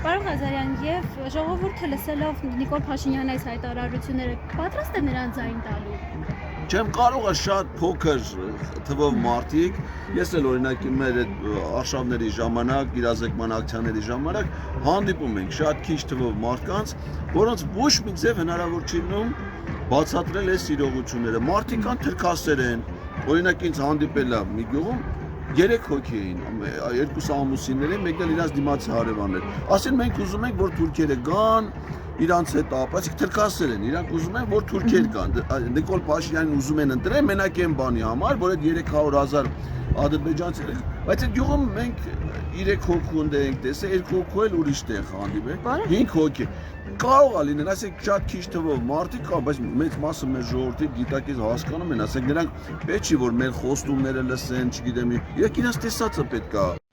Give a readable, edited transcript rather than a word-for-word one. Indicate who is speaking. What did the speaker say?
Speaker 1: Պարոն Ղազարյան, եւ ժողովուրդը լսելով Նիկոլ Փաշինյանի այս հայտարարությունները պատրաստ է նրան ձայն տալու։
Speaker 2: Չեմ կարող շատ փոքր թվով մարդիկ, ես էլ օրինակ մեր այդ արշավների ժամանակ, իրազեկման ակցիաների ժամանակ հանդիպում ենք շատ քիչ թվով մարդկանց, որոնց ոչ մի ձև հնարավոր չի լինում բացատրել այս իրողությունները։ Մարդիկ կան թրքասերեն, օրինակ ինձ հանդիպել է մի գյուղում 3 հոգի էին, երկուսը ամուսիններ էին, մեկն էլ իրաց դիմացի հարևաններ։ Ասին մենք ուզում ենք, որ թուրքերը գան, իրանց հետ ապացիկ թրքասեր են, իրանք ուզում են, որ թուրքեր կան։ Նիկոլ Փաշինյանին ուզում են ընտրել մենակ այն բանի համար, որ այդ 300,000 ադրբեջանցիներ, բայց այդ գյուղում մենք 3 հոգու ենք տեսել, 2 հոգու էլ ուրիշ տեղ հանդիպել, 5 հոգի։ Կարող է լինել, ասենք շատ քիչ թվով մարդիկ կան, բայց մեծ մասը մեր ժողովրդի գիտակից հասկանում են, ասենք նրանք պետք չի որ մեր խոստումները լսեն, չգիտեմ, իրենք իրենց տեսածը պետք է